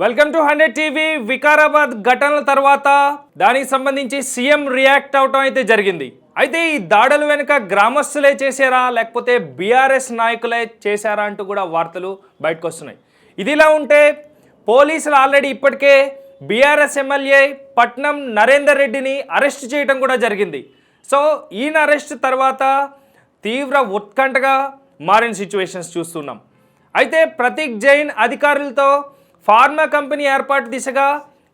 Welcome to 100 TV. Vikarabad ఘటనల తర్వాత దానికి సంబంధించి సీఎం రియాక్ట్ అవటం అయితే జరిగింది. అయితే ఈ దాడుల వెనుక గ్రామస్తులే చేశారా లేకపోతే బీఆర్ఎస్ నాయకులే చేశారా అంటూ కూడా వార్తలు బయటకు వస్తున్నాయి. ఇదిలా ఉంటే పోలీసులు ఆల్రెడీ ఇప్పటికే బీఆర్ఎస్ ఎమ్మెల్యే పట్నం నరేందర్ రెడ్డిని అరెస్ట్ చేయడం కూడా జరిగింది. సో ఈయన అరెస్ట్ తర్వాత తీవ్ర ఉత్కంఠగా మారిన సిచ్యువేషన్స్ చూస్తున్నాం. అయితే ప్రతీక్ జైన్ అధికారులతో ఫార్మా కంపెనీ ఏర్పాటు దిశగా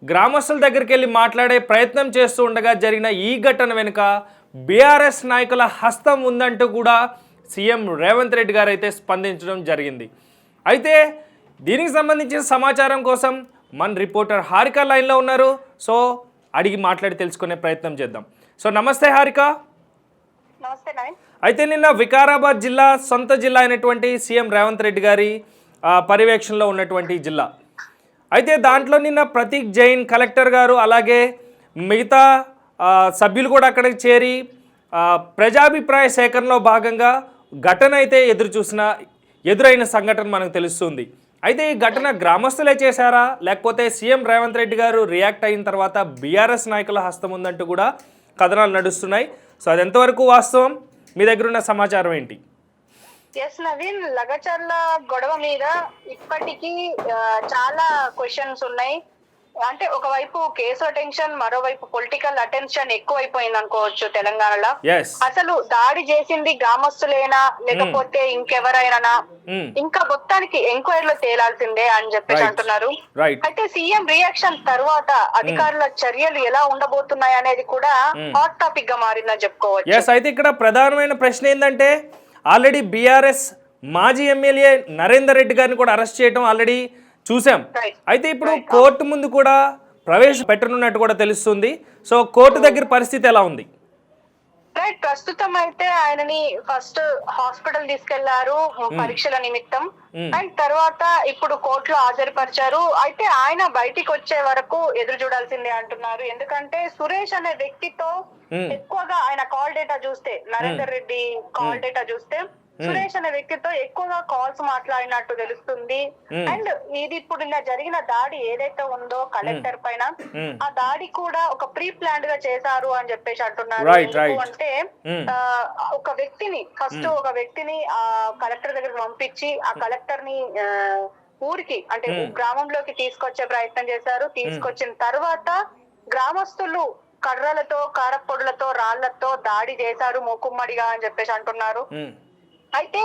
గ్రామస్తుల దగ్గరికి వెళ్ళి మాట్లాడే ప్రయత్నం చేస్తూ ఉండగా జరిగిన ఈ ఘటన వెనుక బీఆర్ఎస్ నాయకుల హస్తం ఉందంటూ కూడా సీఎం రేవంత్ రెడ్డి గారు అయితే స్పందించడం జరిగింది. అయితే దీనికి సంబంధించిన సమాచారం కోసం మన రిపోర్టర్ హారిక లైన్లో ఉన్నారు. సో అడిగి మాట్లాడి తెలుసుకునే ప్రయత్నం చేద్దాం. సో నమస్తే హారిక. నమస్తే నాయ్. అయితే నిన్న వికారాబాద్ జిల్లా సొంత జిల్లా అయినటువంటి సీఎం రేవంత్ రెడ్డి గారి పర్యవేక్షణలో ఉన్నటువంటి జిల్లా. అయితే దాంట్లో నిన్న ప్రతీక్ జైన్ కలెక్టర్ గారు అలాగే మిగతా సభ్యులు కూడా అక్కడికి చేరి ప్రజాభిప్రాయ సేకరణలో భాగంగా ఘటన అయితే ఎదురైన సంఘటన మనకు తెలుస్తుంది. అయితే ఈ ఘటన గ్రామస్తులే చేశారా లేకపోతే సీఎం రేవంత్ రెడ్డి గారు రియాక్ట్ అయిన తర్వాత బీఆర్ఎస్ నాయకుల హస్తం ఉందంటూ కూడా కథనాలు నడుస్తున్నాయి. సో అది ఎంతవరకు వాస్తవం, మీ దగ్గర ఉన్న సమాచారం ఏంటి? ఎస్ నవీన్, లగచర్ల గొడవ మీద ఇప్పటికీ చాలా క్వశ్చన్స్ ఉన్నాయి. అంటే ఒకవైపు కేసు అటెన్షన్, మరోవైపు పొలిటికల్ అటెన్షన్ ఎక్కువైపోయింది అనుకోవచ్చు తెలంగాణలో. అసలు దాడి చేసింది గ్రామస్తులేనా లేకపోతే ఇంకెవరైనా, ఇంకా మొత్తానికి ఎంక్వైరీలో తేలాల్సిందే అని చెప్పేసి అంటున్నారు. అయితే సీఎం రియాక్షన్ తర్వాత అధికారుల చర్యలు ఎలా ఉండబోతున్నాయి అనేది కూడా హాట్ టాపిక్ గా మారిందని చెప్పుకోవచ్చు. అయితే ఇక్కడ ప్రధానమైన ప్రశ్న ఏంటంటే ఆల్రెడీ బీఆర్ఎస్ మాజీ ఎమ్మెల్యే నరేందర్ రెడ్డి గారిని కూడా అరెస్ట్ చేయడం ఆల్రెడీ చూసాం. అయితే ఇప్పుడు కోర్టు ముందు కూడా ప్రవేశపెట్టనున్నట్టు కూడా తెలుస్తుంది. సో కోర్టు దగ్గర పరిస్థితి ఎలా ఉంది? రైట్, ప్రస్తుతం అయితే ఆయనని ఫస్ట్ హాస్పిటల్ తీసుకెళ్లారు పరీక్షల నిమిత్తం, అండ్ తర్వాత ఇప్పుడు కోర్టులో హాజరుపరిచారు. అయితే ఆయన బయటికి వచ్చే వరకు ఎదురు చూడాల్సిందే అంటున్నారు. ఎందుకంటే సురేష్ అనే వ్యక్తితో ఎక్కువగా ఆయన కాల్ డేటా చూస్తే, నరేందర్ రెడ్డి కాల్ డేటా చూస్తే సురేష్ అనే వ్యక్తితో ఎక్కువగా కాల్స్ మాట్లాడినట్టు తెలుస్తుంది. అండ్ ఇది ఇప్పుడు జరిగిన దాడి ఏదైతే ఉందో కలెక్టర్ పైన, ఆ దాడి కూడా ఒక ప్రీ ప్లాన్డ్ గా చేశారు అని చెప్పేసి అంటున్నారు. అంటే ఒక వ్యక్తిని ఒక వ్యక్తిని ఆ కలెక్టర్ దగ్గరికి పంపించి ఆ కలెక్టర్ ని ఊరికి అంటే గ్రామంలోకి తీసుకొచ్చే ప్రయత్నం చేశారు. తీసుకొచ్చిన తర్వాత గ్రామస్తులు కర్రలతో, కారపొడులతో, రాళ్లతో దాడి చేశారు మూకుమ్మడిగా అని చెప్పేసి అంటున్నారు. అయితే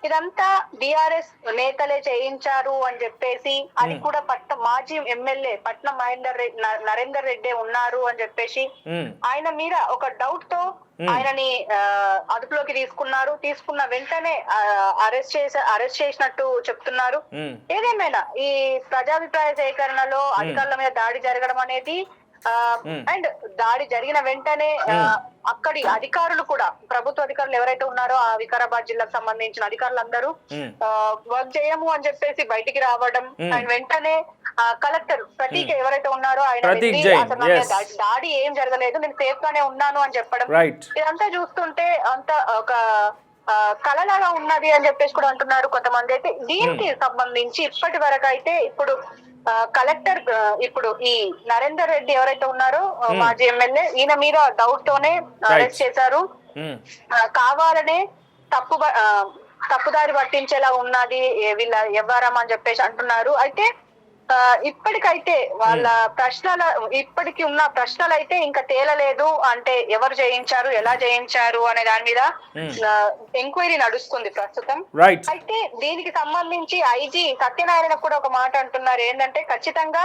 ఇదంతా బీఆర్ఎస్ నేతలే చేయించారు అని చెప్పేసి, అది కూడా మాజీ ఎమ్మెల్యే పట్నం నరేందర్ రెడ్డి ఉన్నారు అని చెప్పేసి ఆయన మీద ఒక డౌట్ తో ఆయనని అదుపులోకి తీసుకున్న వెంటనే అరెస్ట్ చేసినట్టు చెప్తున్నారు. ఏదేమైనా ఈ ప్రజాభిప్రాయ సేకరణలో అధికారుల మీద దాడి జరగడం అనేది అండ్ దాడి జరిగిన వెంటనే అక్కడి అధికారులు కూడా, ప్రభుత్వ అధికారులు ఎవరైతే ఉన్నారో ఆ వికారాబాద్ జిల్లాకు సంబంధించిన అధికారులందరూ వర్క్ చేయము అని చెప్పేసి బయటికి రావడం, అండ్ వెంటనే కలెక్టర్ ప్రతీక్ ఎవరైతే ఉన్నారో ఆయన దాడి ఏం జరగలేదు, నేను సేఫ్ గానే ఉన్నాను అని చెప్పడం, ఇదంతా చూస్తుంటే అంత ఒక కళలాగా ఉన్నది అని చెప్పేసి కూడా అంటున్నారు కొంతమంది. అయితే దీనికి సంబంధించి ఇప్పటి వరకు అయితే ఇప్పుడు కలెక్టర్ ఇప్పుడు ఈ నరేందర్ రెడ్డి ఎవరైతే ఉన్నారో మాజీ ఎమ్మెల్యే, ఈయన మీద డౌట్ తోనే అరెస్ట్ చేశారు. కావాలనే తప్పుదారి పట్టించేలా ఉన్నది వీళ్ళ వ్యవహారం అని చెప్పేసి అంటున్నారు. అయితే ఇప్పటికైతే వాళ్ళ ఇప్పటికి ఉన్న ప్రశ్నలు అయితే ఇంకా తేలలేదు. అంటే ఎవరు చేయించారు, ఎలా చేయించారు అనే దాని మీద ఎంక్వైరీ నడుస్తుంది ప్రస్తుతం. అయితే దీనికి సంబంధించి ఐజీ సత్యనారాయణ కూడా ఒక మాట అంటున్నారు. ఏంటంటే ఖచ్చితంగా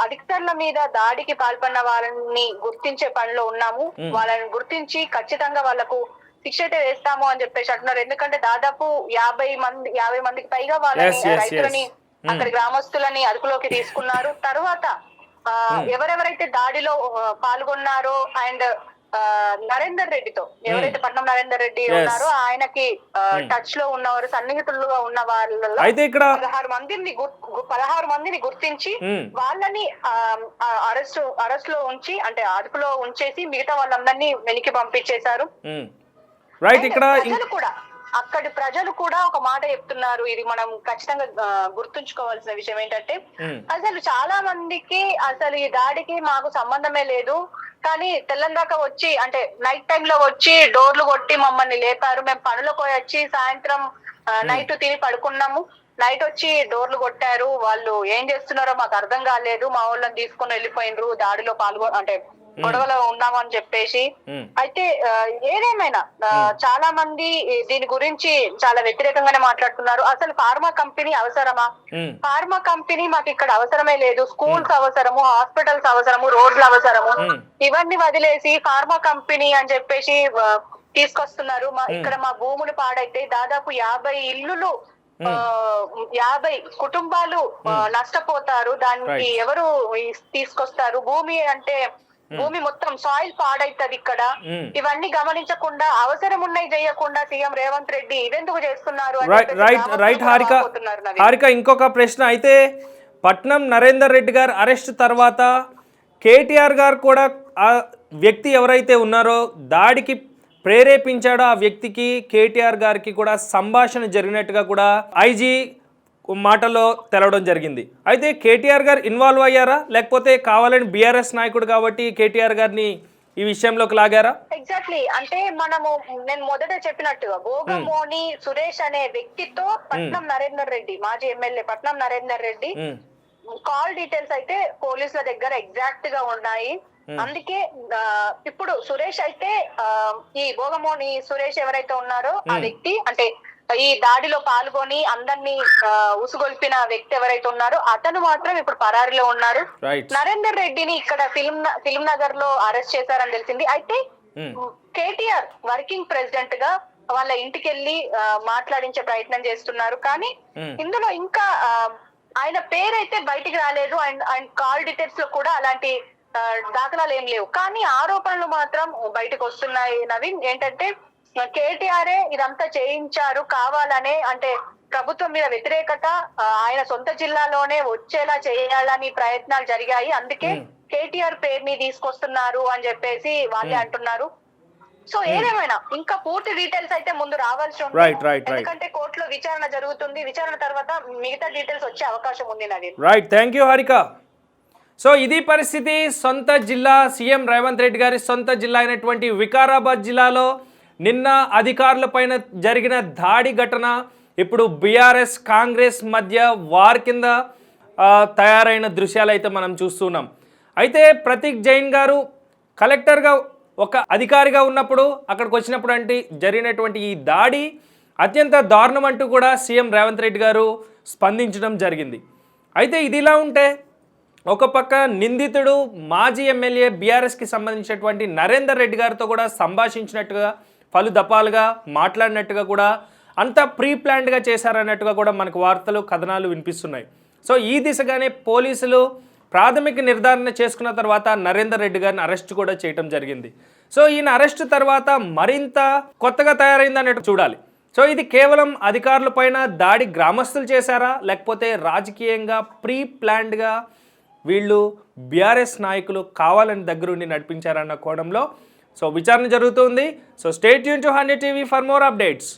అధికారుల మీద దాడికి పాల్పడిన వాళ్ళని గుర్తించే పనిలో ఉన్నాము, వాళ్ళని గుర్తించి ఖచ్చితంగా వాళ్ళకు శిక్ష అయితే వేస్తాము అని చెప్పేసి అంటున్నారు. ఎందుకంటే దాదాపు 50 మందికి పైగా వాళ్ళని రైతులని అక్కడి గ్రామస్తులని అదుపులోకి తీసుకున్నారు. తర్వాత ఎవరెవరైతే దాడిలో పాల్గొన్నారో అండ్ నరేందర్ రెడ్డితో ఎవరైతే పట్నం నరేందర్ రెడ్డి ఉన్నారో ఆయనకి టచ్ లో ఉన్నవారు, సన్నిహితులుగా ఉన్న వాళ్ళలో 16 మందిని గుర్తించి వాళ్ళని అరెస్ట్ లో ఉంచి, అంటే అదుపులో ఉంచేసి మిగతా వాళ్ళందరినీ వెనక్కి పంపించేశారు. ఇక్కడ కూడా అక్కడి ప్రజలు కూడా ఒక మాట చెప్తున్నారు. ఇది మనం ఖచ్చితంగా గుర్తుంచుకోవాల్సిన విషయం ఏంటంటే, అసలు చాలా మందికి అసలు ఈ దాడికి మాకు సంబంధమే లేదు, కానీ తెల్లందాకా వచ్చి అంటే నైట్ టైమ్ లో వచ్చి డోర్లు కొట్టి మమ్మల్ని లేపారు. మేము పనులకు వచ్చి సాయంత్రం నైట్ తిని పడుకున్నాము. నైట్ వచ్చి డోర్లు కొట్టారు. వాళ్ళు ఏం చేస్తున్నారో మాకు అర్థం కాలేదు. మా వాళ్ళని తీసుకుని వెళ్ళిపోయినరు. దాడిలో అంటే గొడవలో ఉన్నామని చెప్పేసి. అయితే ఏదేమైనా చాలా మంది దీని గురించి చాలా వ్యతిరేకంగానే మాట్లాడుతున్నారు. అసలు ఫార్మా కంపెనీ అవసరమా? ఫార్మా కంపెనీ మాకు ఇక్కడ అవసరమే లేదు. స్కూల్స్ అవసరము, హాస్పిటల్స్ అవసరము, రోడ్లు అవసరము. ఇవన్నీ వదిలేసి ఫార్మా కంపెనీ అని చెప్పేసి తీసుకొస్తున్నారు. ఇక్కడ మా భూములు పాడైతే దాదాపు 50 ఇల్లులు 50 కుటుంబాలు నష్టపోతారు. దానికి ఎవరు తీసుకొస్తారు? భూమి అంటే భూమి మొత్తం సాయిల్ పాడైతది ఇక్కడ. ఇవన్నీ గమనించకుండా అవసరం ఉన్నాయి చేయకుండా సీఎం రేవంత్ రెడ్డి ఇదెందుకు చేస్తున్నారు? రైట్ హారిక, ఇంకొక ప్రశ్న అయితే, పట్నం నరేందర్ రెడ్డి గారు అరెస్ట్ తర్వాత కేటీఆర్ గారు కూడా ఆ వ్యక్తి ఎవరైతే ఉన్నారో దాడికి ప్రేరేపించాడో ఆ వ్యక్తికి కేటీఆర్ గారికి కూడా సంభాషణ జరిగినట్టుగా కూడా ఐజీ మాటలో తెలవడం జరిగింది. అయితే కేటీఆర్ గారు ఇన్వాల్వ్ అయ్యారా, లేకపోతే కావాలని బీఆర్ఎస్ నాయకుడు కాబట్టి కేటీఆర్ గారిని ఈ విషయంలోకి లాగారా? ఎగ్జాక్ట్లీ. అంటే నేను మొదట చెప్పినట్టుగా భోగమోని సురేష్ అనే వ్యక్తితో పట్నం నరేందర్ రెడ్డి, మాజీ MLA Patnam Narender Reddy call details అయితే పోలీసుల దగ్గర ఎగ్జాక్ట్ గా ఉన్నాయి. అందుకే ఇప్పుడు సురేష్ అయితే ఈ భోగమోని సురేష్ ఎవరైతే ఉన్నారో ఆ వ్యక్తి అంటే ఈ దాడిలో పాల్గొని అందరినీ ఉసుగొల్పిన వ్యక్తి ఎవరైతే ఉన్నారో అతను మాత్రం ఇప్పుడు పరారీలో ఉన్నారు. నరేందర్ రెడ్డిని ఇక్కడ ఫిల్మ్ నగర్ లో అరెస్ట్ చేశారని తెలిసింది. అయితే కేటీఆర్ వర్కింగ్ ప్రెసిడెంట్ గా వాళ్ళ ఇంటికి వెళ్ళి మాట్లాడించే ప్రయత్నం చేస్తున్నారు. కానీ ఇందులో ఇంకా ఆయన పేరైతే బయటికి రాలేదు. అండ్ కాల్ డీటెయిల్స్ లో కూడా అలాంటి దాఖలాలు ఏం లేవు. కానీ ఆరోపణలు మాత్రం బయటకు వస్తున్నాయి నవీన్. ఏంటంటే కేటీఆర్ ఇదంతా చేయించారు కావాలనే, అంటే ప్రభుత్వం మీద వ్యతిరేకత ఆయన సొంత జిల్లాలోనే వచ్చేలా చేయాలని ప్రయత్నాలు జరిగాయి. అందుకే కేటీఆర్ పేరుని తీసుకొస్తున్నారు అని చెప్పేసి వాళ్ళే అంటున్నారు. సో ఏదేమైనా ఇంకా పూర్తి డీటెయిల్స్ అయితే ముందు రావాల్సి ఉంది. ఎందుకంటే కోర్టులో విచారణ జరుగుతుంది. విచారణ తర్వాత మిగతా డీటెయిల్స్ వచ్చే అవకాశం ఉంది Naveen. Right, thank you Harika. So ఇది పరిస్థితి. సొంత జిల్లా సీఎం రేవంత్ రెడ్డి గారి సొంత జిల్లా అయినటువంటి వికారాబాద్ జిల్లాలో నిన్న అధికారుల పైన జరిగిన దాడి ఘటన ఇప్పుడు బీఆర్ఎస్ కాంగ్రెస్ మధ్య వార్ కింద తయారైన దృశ్యాలు అయితే మనం చూస్తున్నాం. అయితే ప్రతీక్ జైన్ గారు కలెక్టర్గా ఒక అధికారిగా ఉన్నప్పుడు అక్కడికి వచ్చినప్పుడు అంటే జరిగినటువంటి ఈ దాడి అత్యంత దారుణం అంటూ కూడా సీఎం రేవంత్ రెడ్డి గారు స్పందించడం జరిగింది. అయితే ఇదిలా ఉంటే ఒక పక్క నిందితుడు మాజీ ఎమ్మెల్యే బీఆర్ఎస్కి సంబంధించినటువంటి నరేందర్ రెడ్డి గారితో కూడా సంభాషించినట్టుగా, పలు దఫాలుగా మాట్లాడినట్టుగా కూడా, అంతా ప్రీ ప్లాన్డ్గా చేశారన్నట్టుగా కూడా మనకు వార్తలు కథనాలు వినిపిస్తున్నాయి. సో ఈ దిశగానే పోలీసులు ప్రాథమిక నిర్ధారణ చేసుకున్న తర్వాత నరేందర్ రెడ్డి గారిని అరెస్ట్ కూడా చేయడం జరిగింది. సో ఈయన అరెస్ట్ తర్వాత మరింత కొత్తగా తయారైంది అన్నట్టు చూడాలి. సో ఇది కేవలం అధికారుల పైన దాడి గ్రామస్తులు చేశారా, లేకపోతే రాజకీయంగా ప్రీ ప్లాన్డ్గా వీళ్ళు బీఆర్ఎస్ నాయకులు కావాలని దగ్గరుండి నడిపించారన్న కోణంలో సో విచారణ జరుగుతుంది. So stay tune to 100 TV for more updates.